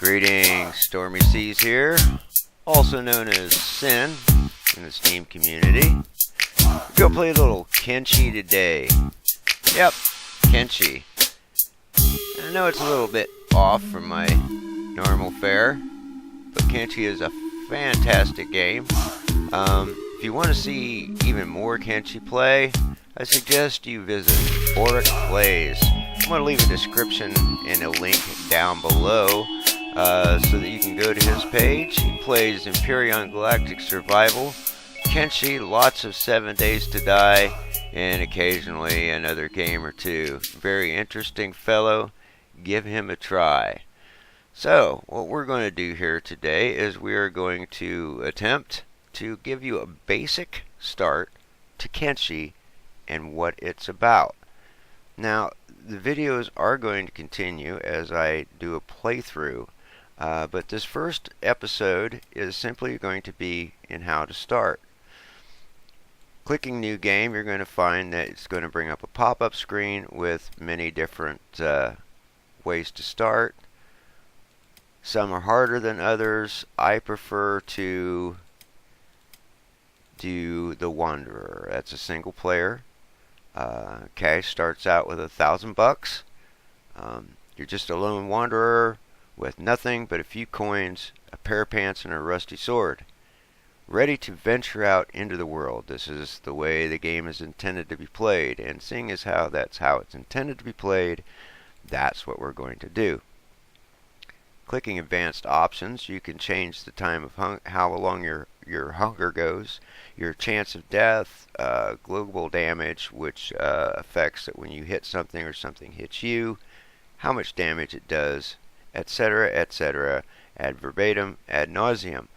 Greetings, Stormy Seas here, also known as Sinn in the Steam community. We're going to play a little Kenshi today. Yep, Kenshi. I know it's a little bit off from my normal fare, but Kenshi is a fantastic game. If you want to see even more Kenshi play, I suggest you visit BoreKPlays. I'm going to leave a description and a link down below so that you can go to his page. He plays Empyrean Galactic Survival, Kenshi, lots of 7 Days to Die, and occasionally another game or two. Very interesting fellow. Give him a try. So, what we're going to do here today is we are going to attempt to give you a basic start to Kenshi and what it's about. Now, the videos are going to continue as I do a playthrough, but this first episode is simply going to be in how to start. Clicking New Game, you're going to find that it's going to bring up a pop-up screen with many different ways to start. Some are harder than others. I prefer to do the Wanderer. That's a single player. Cash starts out with $1,000. You're just a lone wanderer with nothing but a few coins, a pair of pants, and a rusty sword, ready to venture out into the world. This is the way the game is intended to be played, and seeing as how that's how it's intended to be played, that's what we're going to do. Clicking advanced options, you can change the time of how long your hunger goes, your chance of death, global damage, which affects that when you hit something or something hits you, how much damage it does, etc., etc., ad verbatim, ad nauseum.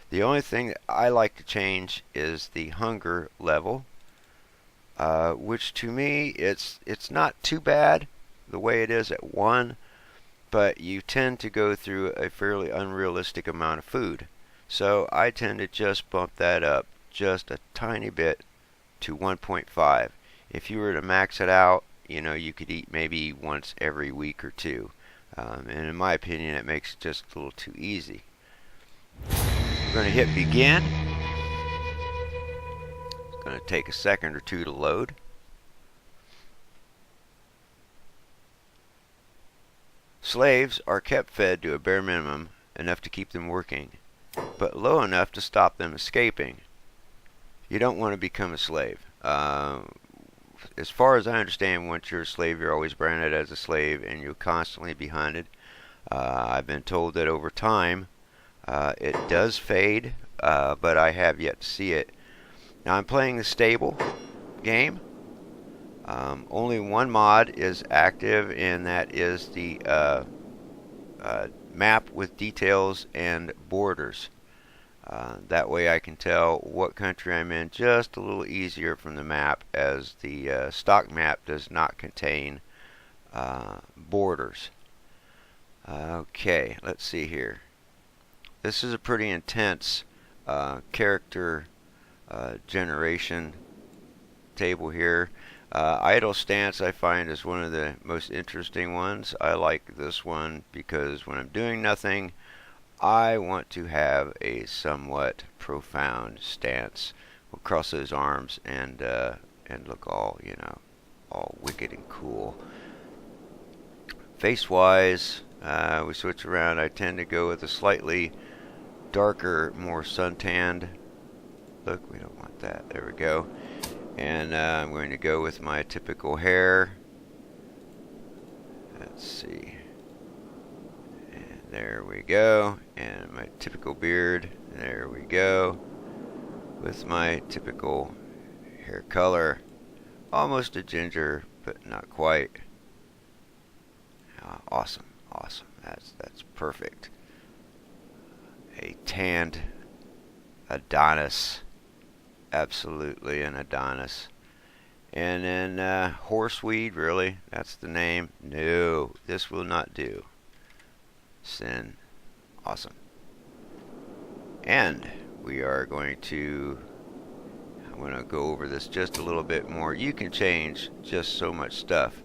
The only thing that I like to change is the hunger level, which to me it's not too bad the way it is at 1, but you tend to go through a fairly unrealistic amount of food. So I tend to just bump that up just a tiny bit to 1.5. If you were to max it out, you could eat maybe once every week or two. And in my opinion, it makes it just a little too easy. We're going to hit begin. It's going to take a second or two to load. Slaves are kept fed to a bare minimum, enough to keep them working, but low enough to stop them escaping. You don't want to become a slave. As far as I understand, once you're a slave, you're always branded as a slave, and you'll constantly be hunted. I've been told that over time, it does fade, but I have yet to see it. Now I'm playing the stable game. Only one mod is active, and that is the map with details and borders. That way I can tell what country I'm in just a little easier from the map, as the stock map does not contain borders. Okay, let's see here. This is a pretty intense character generation table here. Idle stance I find is one of the most interesting ones. I like this one because when I'm doing nothing, I want to have a somewhat profound stance. We'll cross those arms and look all all wicked and cool. Face wise, we switch around. I tend to go with a slightly darker, more suntanned look. We don't want that. There we go. And I'm going to go with my typical hair. Let's see. And there we go. And my typical beard. There we go. With my typical hair color. Almost a ginger, but not quite. Awesome. Awesome. That's perfect. A tanned Adonis. Absolutely an Adonis. And then horseweed, really? That's the name? No, this will not do. Sinn. Awesome. And we are going to, I'm going to go over this just a little bit more. You can change just so much stuff.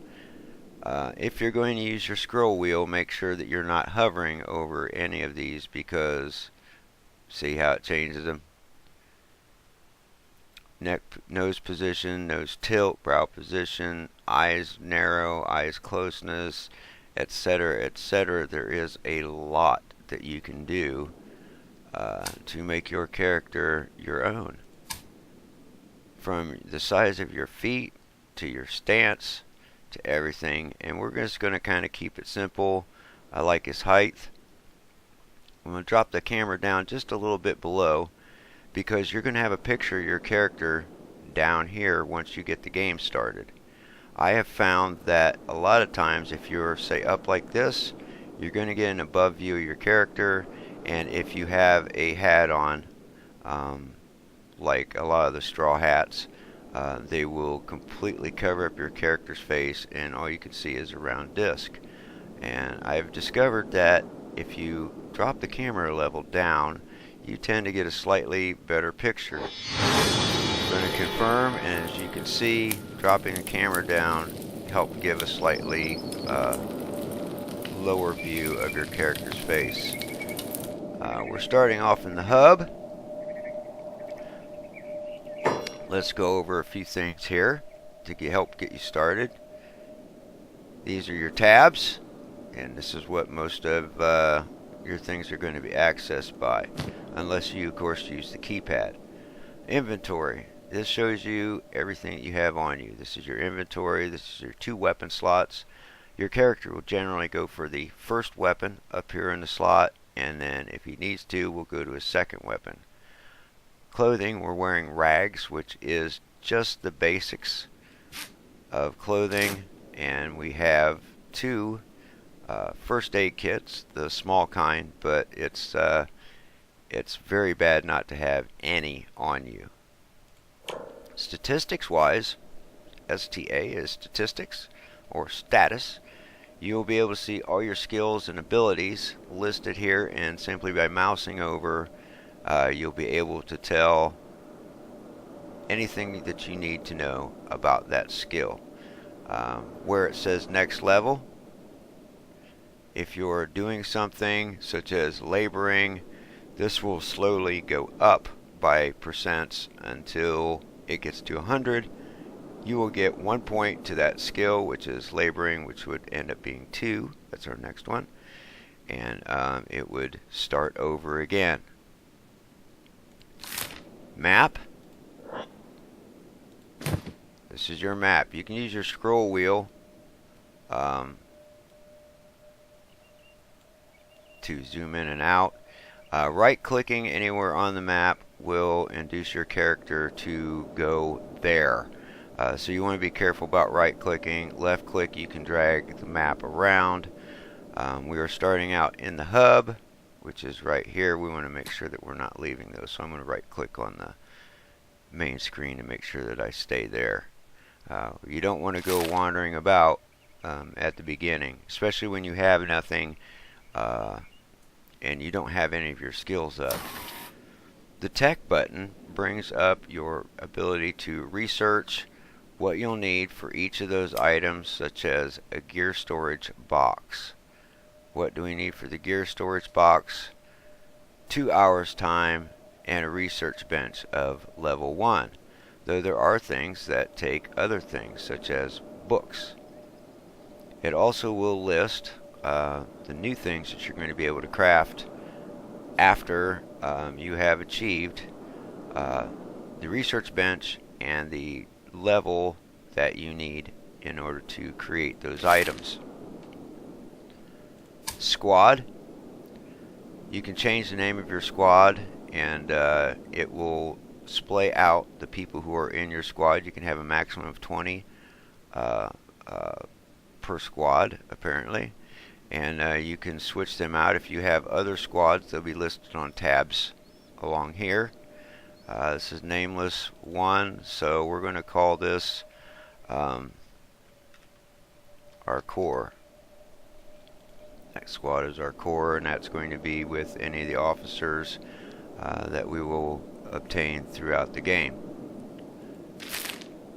If you're going to use your scroll wheel, make sure that you're not hovering over any of these, because see how it changes them? Neck, nose position, nose tilt, brow position, eyes narrow, eyes closeness, etc., etc. There is a lot that you can do to make your character your own. From the size of your feet to your stance to everything. And we're just going to kind of keep it simple. I like his height. I'm going to drop the camera down just a little bit below, because you're going to have a picture of your character down here once you get the game started. I have found that a lot of times if you're, say, up like this, you're going to get an above view of your character, and if you have a hat on, like a lot of the straw hats, they will completely cover up your character's face, and all you can see is a round disc. And I've discovered that if you drop the camera level down, you tend to get a slightly better picture. I'm going to confirm, and as you can see, dropping the camera down helps give a slightly lower view of your character's face. We're starting off in the hub. Let's go over a few things here to help get you started. These are your tabs, and this is what most of your things are going to be accessed by, unless you, of course, use the keypad. Inventory. This shows you everything that you have on you. This is your inventory. This is your 2 weapon slots. Your character will generally go for the first weapon up here in the slot, and then if he needs to, we'll go to his second weapon. Clothing, we're wearing rags, which is just the basics of clothing, and we have 2 first aid kits, the small kind, but it's very bad not to have any on you. Statistics wise, STA is statistics or status. You'll be able to see all your skills and abilities listed here, and simply by mousing over, you'll be able to tell anything that you need to know about that skill. Where it says next level, if you're doing something such as laboring, this will slowly go up by percents until it gets to 100. You will get 1 point to that skill, which is laboring, which would end up being 2. That's our next one. And it would start over again. Map. This is your map. You can use your scroll wheel to zoom in and out. Right clicking anywhere on the map will induce your character to go there. So you want to be careful about right clicking. Left click, you can drag the map around. We are starting out in the hub, which is right here. We want to make sure that we're not leaving those. So I'm going to right click on the main screen to make sure that I stay there. You don't want to go wandering about at the beginning, especially when you have nothing and you don't have any of your skills up. The tech button brings up your ability to research what you'll need for each of those items, such as a gear storage box. What do we need for the gear storage box? 2 hours time and a research bench of level 1. Though there are things that take other things, such as books. It also will list the new things that you're going to be able to craft after you have achieved the research bench and the level that you need in order to create those items. Squad. You can change the name of your squad, and it will splay out the people who are in your squad. You can have a maximum of 20 per squad, apparently, and you can switch them out. If you have other squads, they'll be listed on tabs along here. This is nameless 1, so we're going to call this our core. Next squad is our core, and that's going to be with any of the officers that we will obtain throughout the game.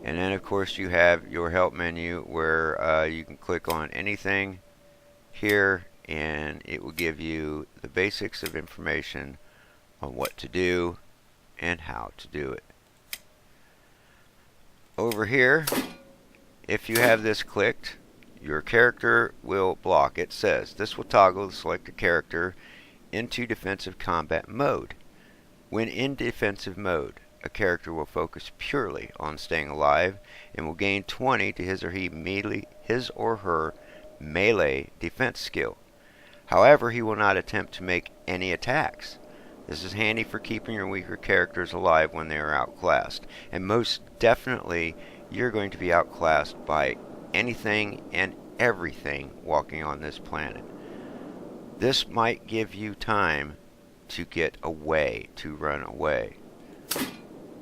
And then of course you have your help menu where you can click on anything here and it will give you the basics of information on what to do and how to do it. Over here, if you have this clicked, your character will block. It says this will toggle the selected character into defensive combat mode. When in defensive mode, a character will focus purely on staying alive and will gain 20 to his or her melee defense skill. However, he will not attempt to make any attacks. This is handy for keeping your weaker characters alive when they are outclassed. And most definitely, you're going to be outclassed by anything and everything walking on this planet. This might give you time to get away, to run away.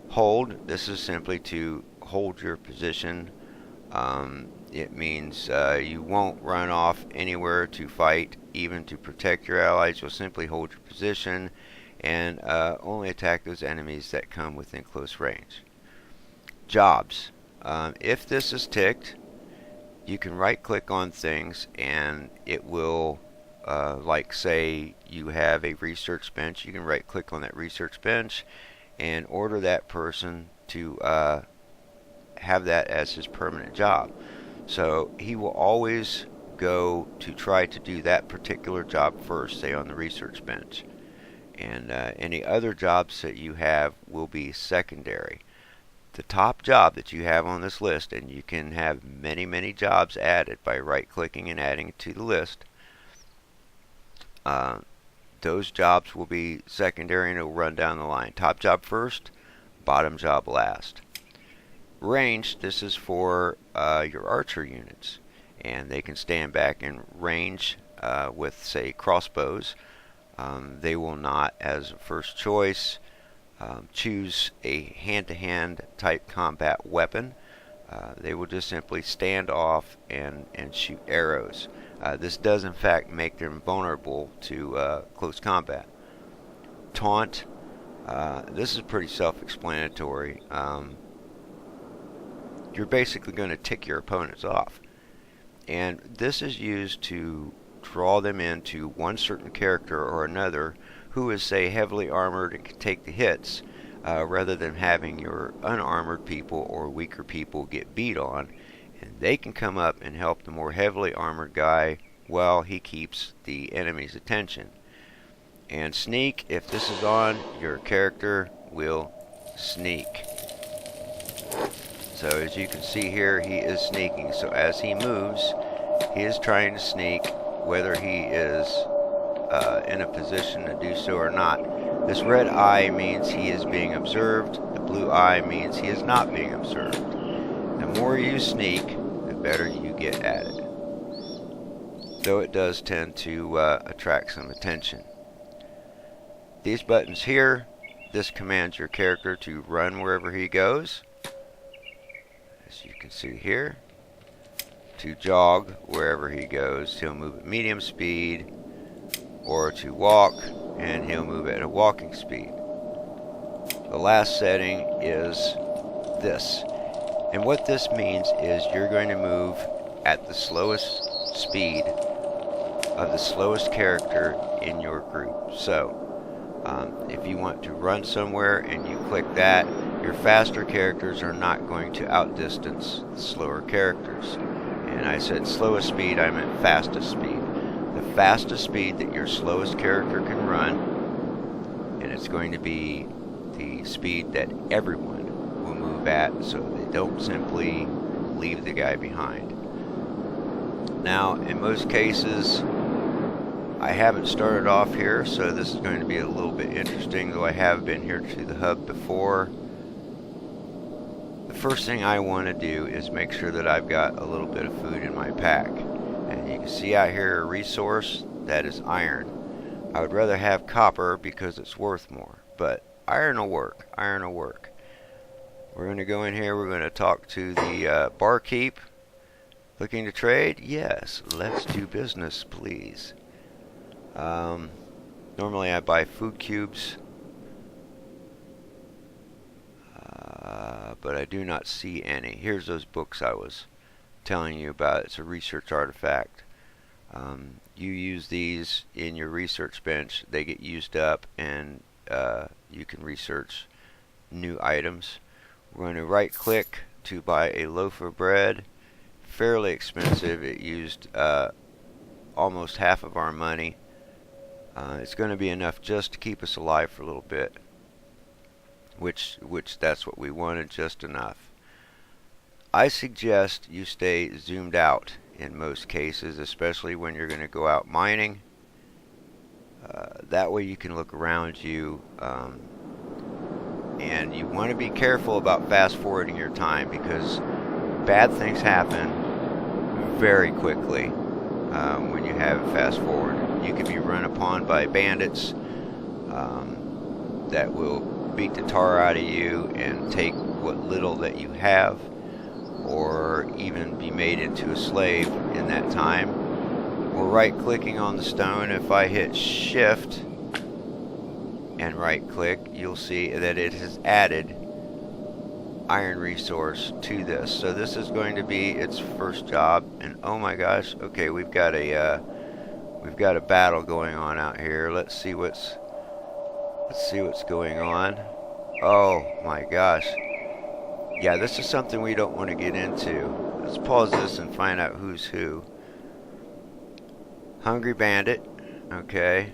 Hold, this is simply to hold your position. It means you won't run off anywhere to fight, even to protect your allies. You'll simply hold your position and only attack those enemies that come within close range. Jobs. If this is ticked, you can right click on things and it will, like say you have a research bench, you can right click on that research bench and order that person to have that as his permanent job. So he will always go to try to do that particular job first, say on the research bench. And any other jobs that you have will be secondary. The top job that you have on this list, and you can have many jobs added by right clicking and adding it to the list, those jobs will be secondary and it will run down the line. Top job first, bottom job last. Range, this is for your archer units, and they can stand back and range with, say, crossbows. They will not, as a first choice, choose a hand-to-hand type combat weapon. They will just simply stand off and shoot arrows. This does in fact make them vulnerable to close combat. Taunt, this is pretty self-explanatory. You're basically going to tick your opponents off, and this is used to draw them into one certain character or another who is, say, heavily armored and can take the hits, rather than having your unarmored people or weaker people get beat on, and they can come up and help the more heavily armored guy while he keeps the enemy's attention. And sneak, if this is on, your character will sneak. So as you can see here, he is sneaking. So as he moves, he is trying to sneak, whether he is in a position to do so or not. This red eye means he is being observed. The blue eye means he is not being observed. The more you sneak, the better you get at it, though it does tend to attract some attention. These buttons here, this commands your character to run wherever he goes, as you can see here. To jog wherever he goes, he'll move at medium speed, or to walk, and he'll move at a walking speed. The last setting is this, and what this means is you're going to move at the slowest speed of the slowest character in your group. So if you want to run somewhere and you click that, your faster characters are not going to outdistance the slower characters. And I said slowest speed, I meant fastest speed. The fastest speed that your slowest character can run, and it's going to be the speed that everyone will move at, so they don't simply leave the guy behind. Now, in most cases, I haven't started off here, so this is going to be a little bit interesting, though I have been here to the hub before. The first thing I want to do is make sure that I've got a little bit of food in my pack. And you can see out here a resource that is iron. I would rather have copper because it's worth more, but iron will work. Iron will work. We're going to go in here, we're going to talk to the barkeep. Looking to trade? Yes, let's do business, please. Normally I buy food cubes, but but I do not see any. Here's those books I was telling you about. It's a research artifact. You use these in your research bench, they get used up, and you can research new items. We're going to right click to buy a loaf of bread. Fairly expensive. It used almost half of our money. It's going to be enough just to keep us alive for a little bit, which that's what we wanted, just enough. I suggest you stay zoomed out in most cases, especially when you're going to go out mining. That way you can look around you, and you want to be careful about fast forwarding your time, because bad things happen very quickly when you have fast forward. You can be run upon by bandits that will beat the tar out of you and take what little that you have, or even be made into a slave in that time. We're right clicking on the stone. If I hit shift and right click, you'll see that it has added iron resource to this. So this is going to be its first job. And oh my gosh, okay, we've got a battle going on out here. Let's see what's going on. Oh my gosh. Yeah, this is something we don't want to get into. Let's pause this and find out who's who. Hungry Bandit, okay.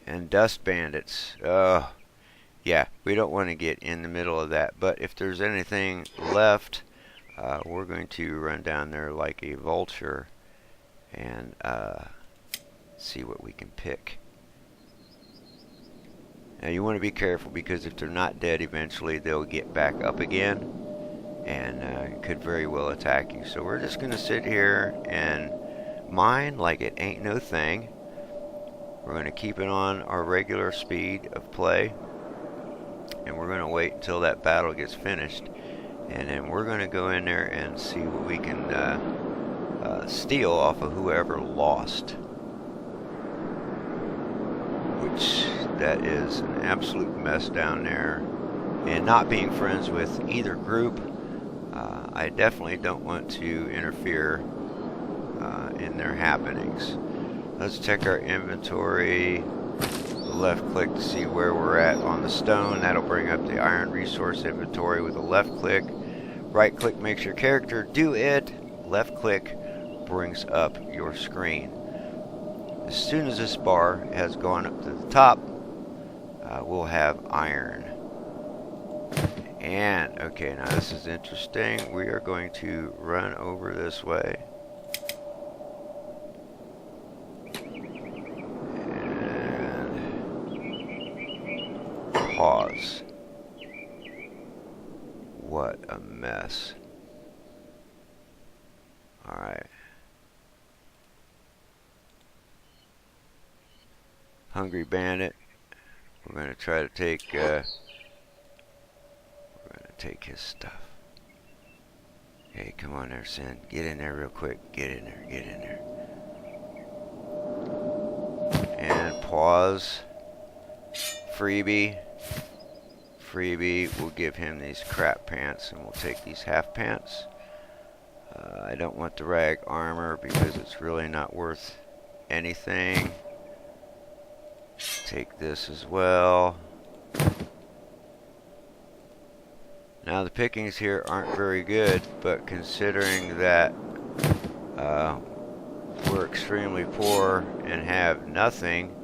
And Dust Bandits. Yeah, we don't want to get in the middle of that. But if there's anything left, we're going to run down there like a vulture and see what we can pick. Now you want to be careful, because if they're not dead, eventually they'll get back up again and could very well attack you. So we're just going to sit here and mine like it ain't no thing. We're going to keep it on our regular speed of play, and we're going to wait until that battle gets finished, and then we're going to go in there and see what we can steal off of whoever lost, which that is an absolute mess down there. And not being friends with either group, I definitely don't want to interfere in their happenings. Let's check our inventory. Left click to see where we're at on the stone. That'll bring up the iron resource inventory with a left click. Right click makes your character do it. Left click brings up your screen. As soon as this bar has gone up to the top, we'll have iron. And okay, now this is interesting. We are going to run over this way. Pause. What a mess. Alright. Hungry Bandit. We're going to try to take his stuff. Hey, come on there, Sinn. Get in there real quick. Get in there. Get in there. And pause. Freebie. We'll give him these crap pants, and we'll take these half pants. I don't want the rag armor because it's really not worth anything. Take this as well. Now the pickings here aren't very good, but considering that we're extremely poor and have nothing,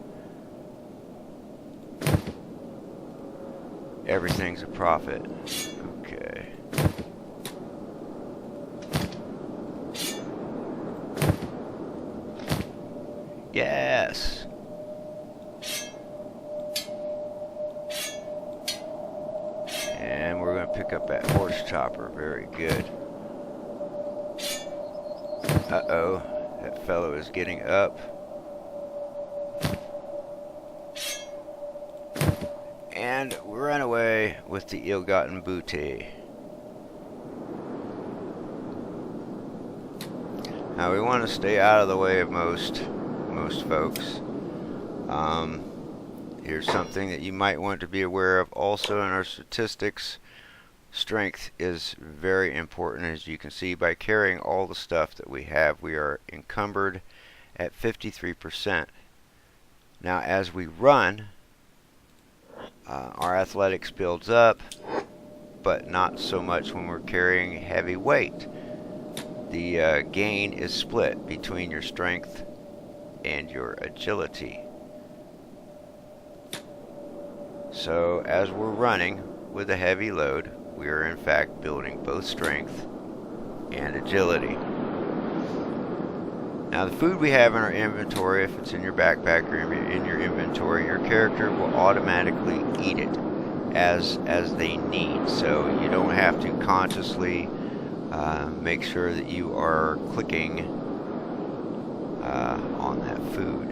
everything's a profit. Okay. Yes. And we're going to pick up that horse chopper. Very good. Uh-oh. That fellow is getting up. And we run away with the ill-gotten booty. Now we want to stay out of the way of most folks. Here's something that you might want to be aware of also in our statistics. Strength is very important. As you can see, by carrying all the stuff that we have, we are encumbered at 53%. Now as we run, our athletics builds up, but not so much when we're carrying heavy weight. The gain is split between your strength and your agility. So as we're running with a heavy load, we are in fact building both strength and agility. Now the food we have in our inventory, if it's in your backpack or in your inventory, your character will automatically eat it as they need. So you don't have to consciously make sure that you are clicking on that food.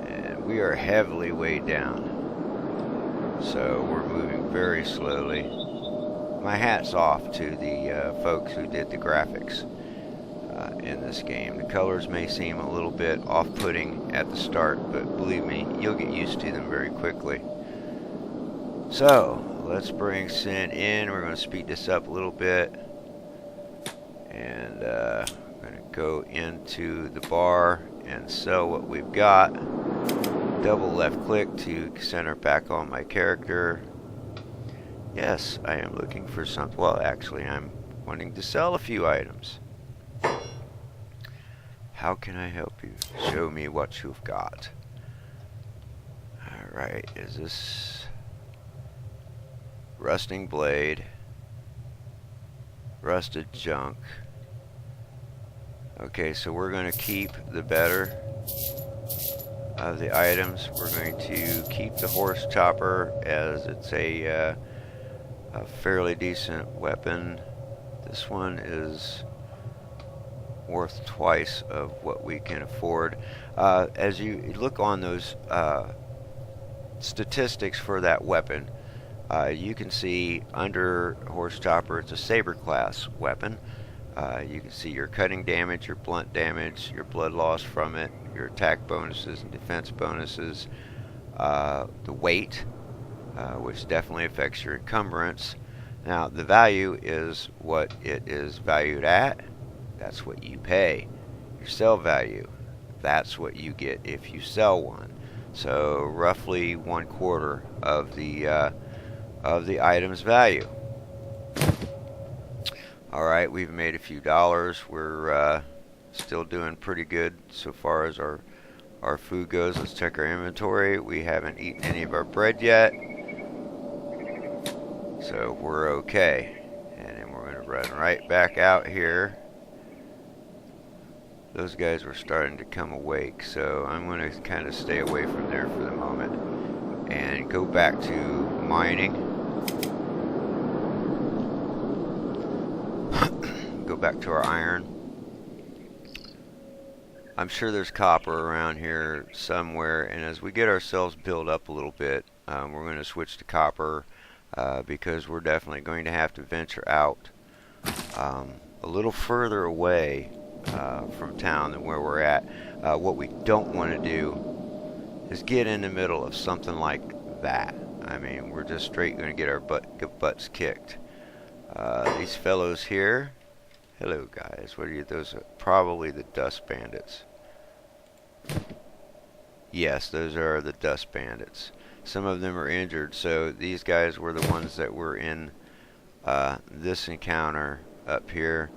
And we are heavily weighed down, so we're moving very slowly. My hat's off to the folks who did the graphics in this game. The colors may seem a little bit off-putting at the start, but believe me, you'll get used to them very quickly. So let's bring Sinn in. We're going to speed this up a little bit, and I'm going to go into the bar and sell what we've got. Double left click to center back on my character. Yes, I am looking for something. Well, actually, I'm wanting to sell a few items. How can I help you? Show me what you've got. Alright, is this rusting blade, rusted junk? Okay, so we're going to keep the better of the items. We're going to keep the horse chopper, as it's a fairly decent weapon. This one is worth twice of what we can afford. As you look on those statistics for that weapon, you can see under horse chopper it's a saber class weapon. You can see your cutting damage, your blunt damage, your blood loss from it, your attack bonuses and defense bonuses, the weight, which definitely affects your encumbrance. Now the value is what it is valued at. That's what you pay. Your sell value, that's what you get if you sell one. So roughly 1/4 of the item's value. Alright, we've made a few dollars. We're still doing pretty good so far as our food goes. Let's check our inventory. We haven't eaten any of our bread yet, so we're okay. And then we're going to run right back out here. Those guys were starting to come awake, so I'm going to kind of stay away from there for the moment and go back to mining. Go back to our iron. I'm sure there's copper around here somewhere, and as we get ourselves built up a little bit, we're going to switch to copper because we're definitely going to have to venture out a little further away from town than where we're at. What we don't want to do is get in the middle of something like that. I mean, we're just straight going to get our butts kicked. These fellows here, hello guys, what are you? Those are probably the dust bandits. Yes, those are the dust bandits. Some of them are injured, so these guys were the ones that were in this encounter up here.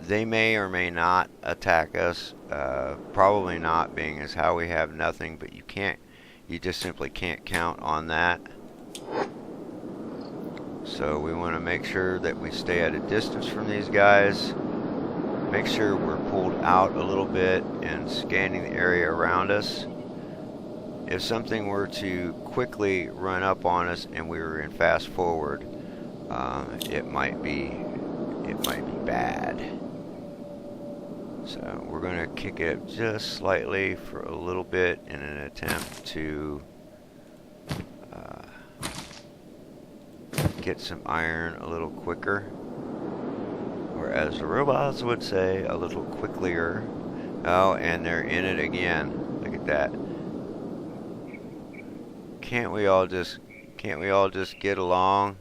They may or may not attack us. Probably not, being as how we have nothing, but you just simply can't count on that. So we want to make sure that we stay at a distance from these guys. Make sure we're pulled out a little bit and scanning the area around us. If something were to quickly run up on us and we were in fast forward, it might be bad. So we're going to kick it just slightly for a little bit in an attempt to get some iron a little quicker, or as the robots would say, a little quicklier. Oh, and they're in it again. Look at that. Can't we all just Can't we all just get along?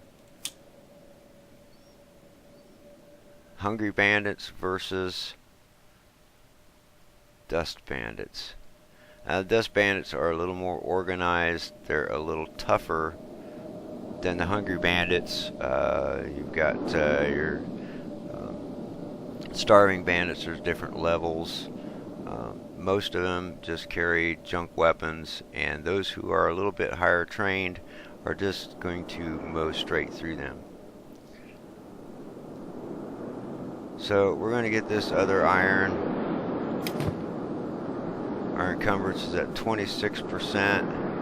Hungry bandits versus dust bandits. Now, the dust bandits are a little more organized. They're a little tougher than the hungry bandits. You've got your starving bandits. There's different levels. Most of them just carry junk weapons, and those who are a little bit higher trained are just going to mow straight through them. So we're going to get this other iron. Our encumbrance is at 26%.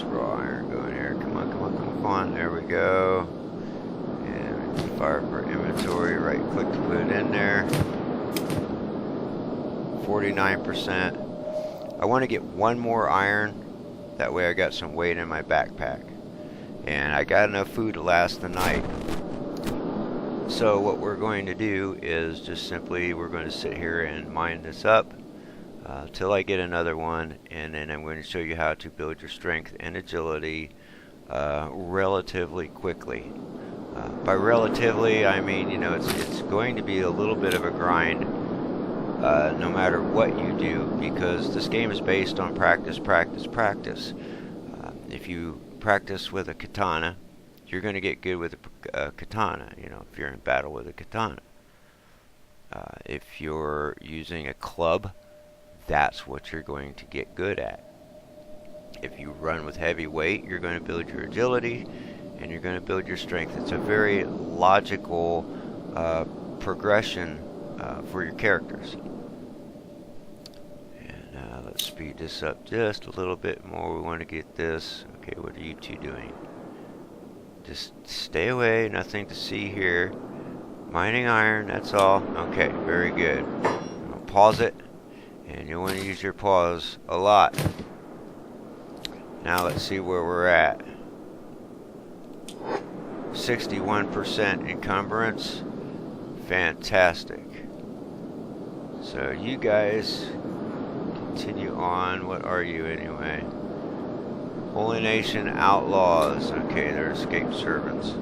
Raw iron going here. Come on, come on, come on. There we go. And fire for inventory. Right click to put it in there. 49%. I want to get one more iron. That way I got some weight in my backpack. And I got enough food to last the night. So what we're going to do is just simply we're going to sit here and mine this up. Till I get another one, and then I'm going to show you how to build your strength and agility relatively quickly. By relatively, I mean, you know, it's going to be a little bit of a grind no matter what you do, because this game is based on practice, practice, practice. If you practice with a katana, you're going to get good with a katana, you know, if you're in battle with a katana. If you're using a club, that's what you're going to get good at. If you run with heavy weight, you're going to build your agility and you're going to build your strength. It's a very logical progression for your characters. And let's speed this up just a little bit more. We want to get this. Okay, what are you two doing? Just stay away, nothing to see here. Mining iron, that's all. Okay, very good. I'll pause it. And you want to use your paws a lot. Now let's see where we're at. 61% encumbrance. Fantastic. So you guys continue on. What are you anyway? Holy Nation Outlaws. Okay, they're escaped servants.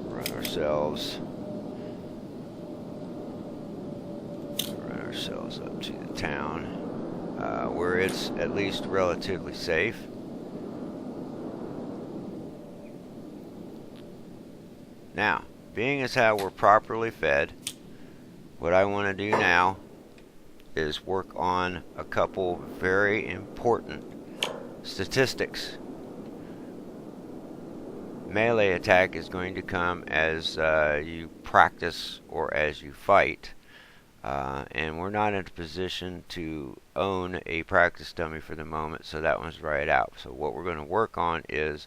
Run ourselves up to the town where it's at least relatively safe. Now, being as how we're properly fed, what I want to do now is work on a couple very important statistics. Melee attack is going to come as you practice or as you fight. And we're not in a position to own a practice dummy for the moment, so that one's right out. So what we're going to work on is,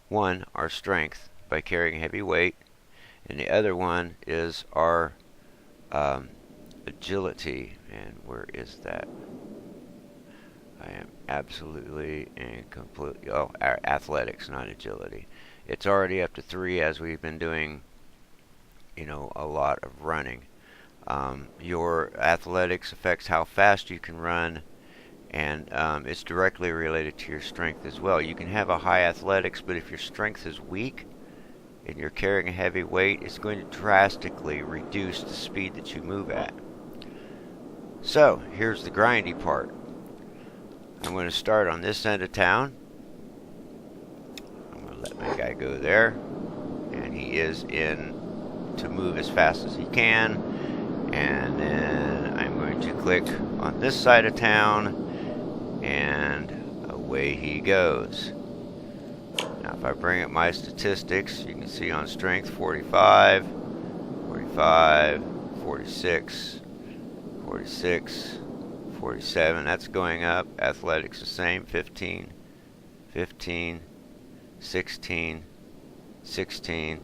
one, our strength by carrying heavy weight, and the other one is our agility. And where is that? I am absolutely and completely, our athletics, not agility. It's already up to 3 as we've been doing, you know, a lot of running. Your athletics affects how fast you can run, and it's directly related to your strength as well. You can have a high athletics, but if your strength is weak and you're carrying a heavy weight, it's going to drastically reduce the speed that you move at. So here's the grindy part. I'm going to start on this end of town. I'm going to let my guy go there, and he is in to move as fast as he can. And then I'm going to click on this side of town, and away he goes. Now if I bring up my statistics, you can see on strength 45, 45, 46, 46, 47. That's going up. Athletics the same. 15, 15, 16, 16.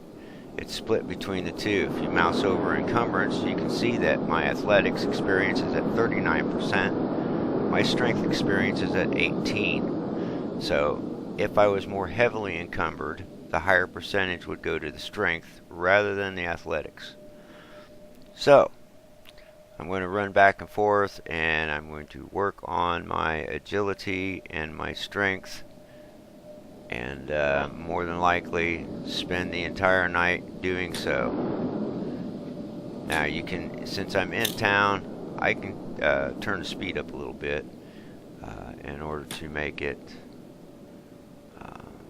It's split between the two. If you mouse over encumbrance, you can see that my athletics experience is at 39%. My strength experience is at 18. So if I was more heavily encumbered, the higher percentage would go to the strength rather than the athletics. So, I'm going to run back and forth, and I'm going to work on my agility and my strength, and more than likely spend the entire night doing so. Now you can, since I'm in town, I can turn the speed up a little bit in order to make it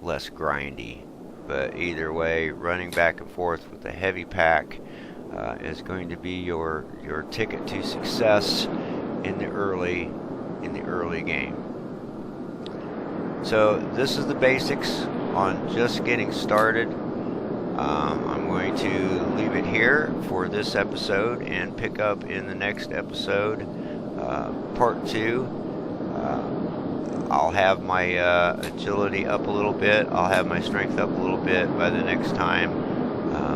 less grindy. But either way, running back and forth with a heavy pack is going to be your ticket to success in the early game. So this is the basics on just getting started. I'm going to leave it here for this episode and pick up in the next episode, part 2. I'll have my agility up a little bit. I'll have my strength up a little bit by the next time.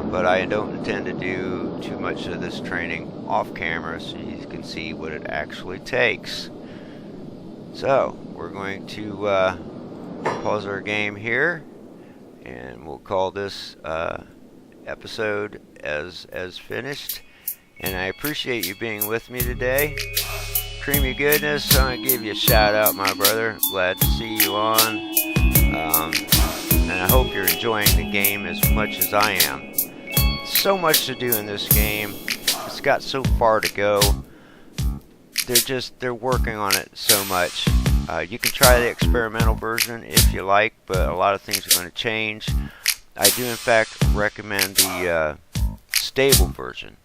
But I don't intend to do too much of this training off camera, so you can see what it actually takes. So we're going to pause our game here, and we'll call this episode as finished. And I appreciate you being with me today. Creamy goodness, I'm gonna give you a shout out, my brother. Glad to see you on, and I hope you're enjoying the game as much as I am. So much to do in this game. It's got so far to go. They're working on it so much. You can try the experimental version if you like, but a lot of things are going to change. I do in fact recommend the stable version.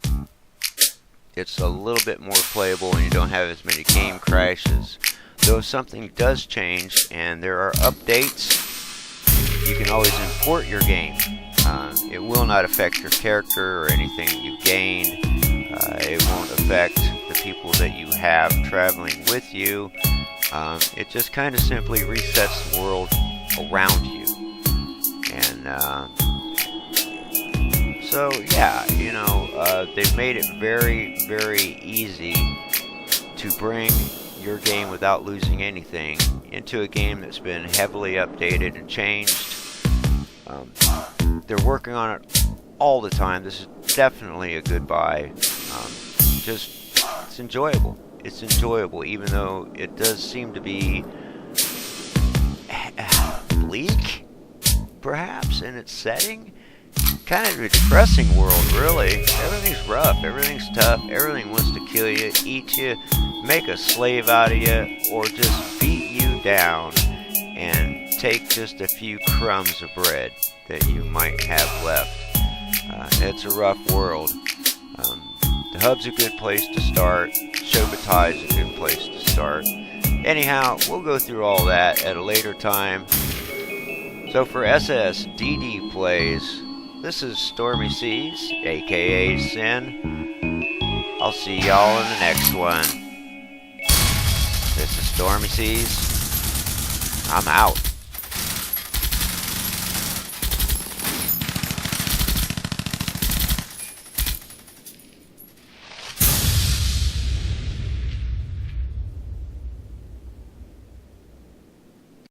It's a little bit more playable and you don't have as many game crashes. Though if something does change and there are updates, you can always import your game. It will not affect your character or anything you've gained. It won't affect the people that you have traveling with you. It just kind of simply resets the world around you. And so yeah, you know, they've made it very, very easy to bring your game without losing anything into a game that's been heavily updated and changed. They're working on it all the time. This is definitely a good buy. It's enjoyable. It's enjoyable, even though it does seem to be bleak, perhaps, in its setting. Kind of a depressing world, really. Everything's rough, everything's tough, everything wants to kill you, eat you, make a slave out of you, or just beat you down and take just a few crumbs of bread that you might have left. It's a rough world. The hub's a good place to start. Shogatai is a good place to start. Anyhow, we'll go through all that at a later time. So for SSDD Plays, this is Stormy Seas, aka Sinn. I'll see y'all in the next one. This is Stormy Seas. I'm out.